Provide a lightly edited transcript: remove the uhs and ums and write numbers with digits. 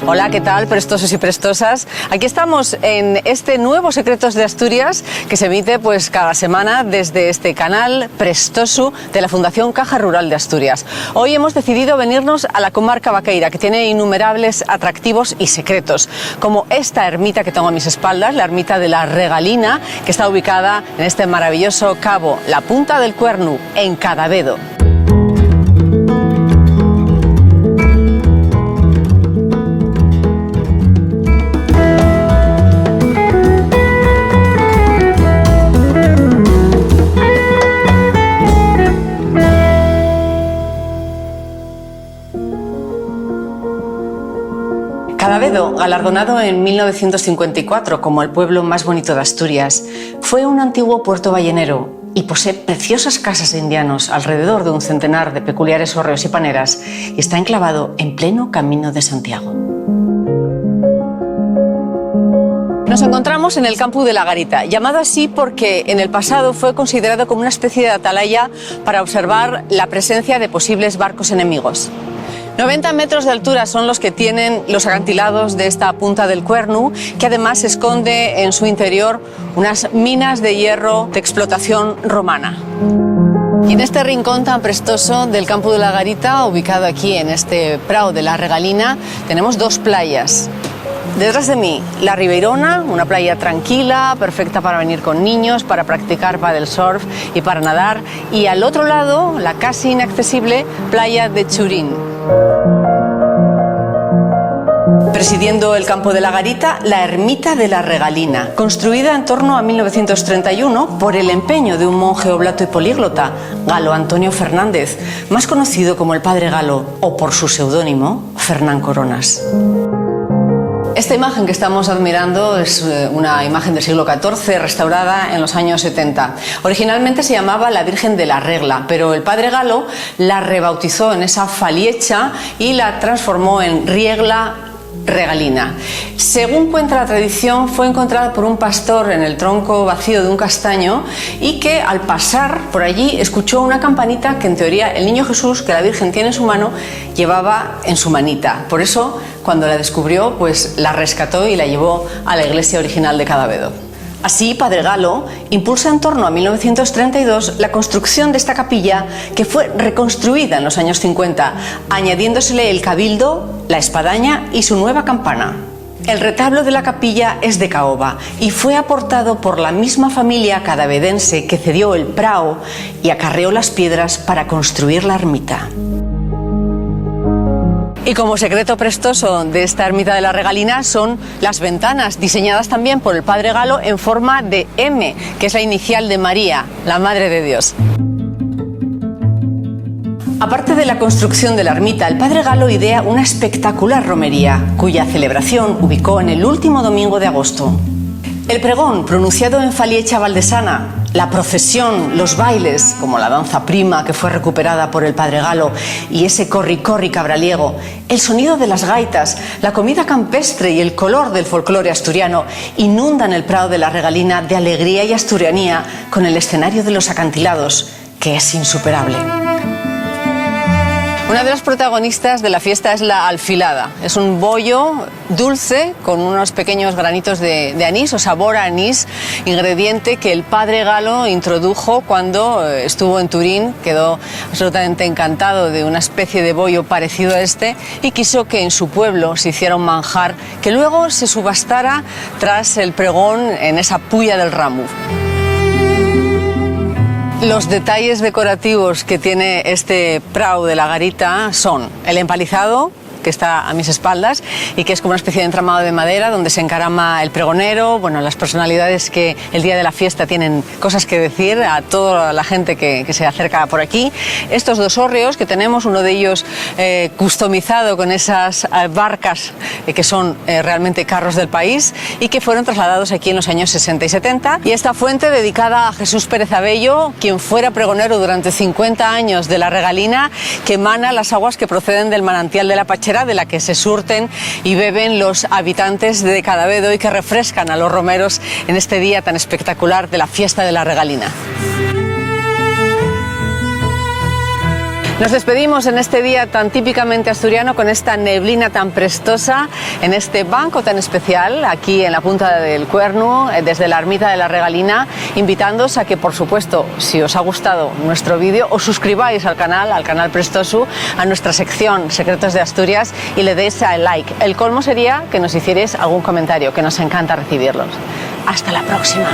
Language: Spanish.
Hola, ¿qué tal, prestosos y prestosas? Aquí estamos en este nuevo Secretos de Asturias que se emite pues cada semana desde este canal Prestoso de la Fundación Caja Rural de Asturias. Hoy hemos decidido venirnos a la comarca vaqueira, que tiene innumerables atractivos y secretos, como esta ermita que tengo a mis espaldas, la ermita de la Regalina, que está ubicada en este maravilloso cabo, la Punta del Cuernu, en Cadavedo. Cadavedo, galardonado en 1954 como el pueblo más bonito de Asturias, fue un antiguo puerto ballenero y posee preciosas casas de indianos, alrededor de un centenar de peculiares hórreos y paneras, y está enclavado en pleno Camino de Santiago. Nos encontramos en el Campo de la Garita, llamado así porque en el pasado fue considerado como una especie de atalaya para observar la presencia de posibles barcos enemigos. 90 metros de altura son los que tienen los acantilados de esta Punta del Cuernu, que además esconde en su interior unas minas de hierro de explotación romana. Y en este rincón tan prestoso del Campo de la Garita, ubicado aquí en este prado de la Regalina, tenemos dos playas. Detrás de mí, la Ribeirona, una playa tranquila, perfecta para venir con niños, para practicar paddle surf y para nadar. Y al otro lado, la casi inaccesible playa de Churín. Presidiendo el Campo de la Garita, la ermita de la Regalina, construida en torno a 1931 por el empeño de un monje oblato y políglota, Galo Antonio Fernández, más conocido como el Padre Galo, o por su seudónimo, Fernán Coronas. Esta imagen que estamos admirando es una imagen del siglo XIV restaurada en los años 70. Originalmente se llamaba la Virgen de la Regla, pero el Padre Galo la rebautizó en esa faliecha y la transformó en Riegla Regalina. Según cuenta la tradición, fue encontrada por un pastor en el tronco vacío de un castaño y que al pasar por allí escuchó una campanita que en teoría el niño Jesús, que la Virgen tiene en su mano, llevaba en su manita. Por eso, cuando la descubrió, pues la rescató y la llevó a la iglesia original de Cadavedo. Así, Padre Galo impulsa en torno a 1932 la construcción de esta capilla, que fue reconstruida en los años 50, añadiéndosele el cabildo, la espadaña y su nueva campana. El retablo de la capilla es de caoba y fue aportado por la misma familia cadavedense que cedió el prao y acarreó las piedras para construir la ermita. Y como secreto prestoso de esta ermita de la Regalina son las ventanas, diseñadas también por el Padre Galo en forma de M, que es la inicial de María, la Madre de Dios. Aparte de la construcción de la ermita, el Padre Galo idea una espectacular romería, cuya celebración ubicó en el último domingo de agosto. El pregón, pronunciado en faliecha valdesana, la procesión, los bailes, como la danza prima que fue recuperada por el Padre Galo, y ese corri-corri cabraliego, el sonido de las gaitas, la comida campestre y el color del folclore asturiano inundan el prado de la Regalina de alegría y asturianía con el escenario de los acantilados, que es insuperable. Una de las protagonistas de la fiesta es la alfilada. Es un bollo dulce con unos pequeños granitos de anís o sabor a anís, ingrediente que el Padre Galo introdujo cuando estuvo en Turín. Quedó absolutamente encantado de una especie de bollo parecido a este y quiso que en su pueblo se hiciera un manjar que luego se subastara tras el pregón en esa puya del Ramu. Los detalles decorativos que tiene este prau de la Garita son el empalizado, que está a mis espaldas y que es como una especie de entramado de madera donde se encarama el pregonero, bueno, las personalidades que el día de la fiesta tienen cosas que decir a toda la gente que se acerca por aquí. Estos dos hórreos que tenemos, uno de ellos customizado con esas barcas que son realmente carros del país y que fueron trasladados aquí en los años 60 y 70. Y esta fuente dedicada a Jesús Pérez Abello, quien fuera pregonero durante 50 años de la Regalina, que emana las aguas que proceden del manantial de la Pachera, de la que se surten y beben los habitantes de Cadavedo y que refrescan a los romeros en este día tan espectacular de la fiesta de la Regalina. Nos despedimos en este día tan típicamente asturiano, con esta neblina tan prestosa, en este banco tan especial, aquí en la punta del Cuerno, desde la ermita de la Regalina, invitándoos a que, por supuesto, si os ha gustado nuestro vídeo, os suscribáis al canal Prestosu, a nuestra sección Secretos de Asturias, y le deis al like. El colmo sería que nos hicierais algún comentario, que nos encanta recibirlos. Hasta la próxima.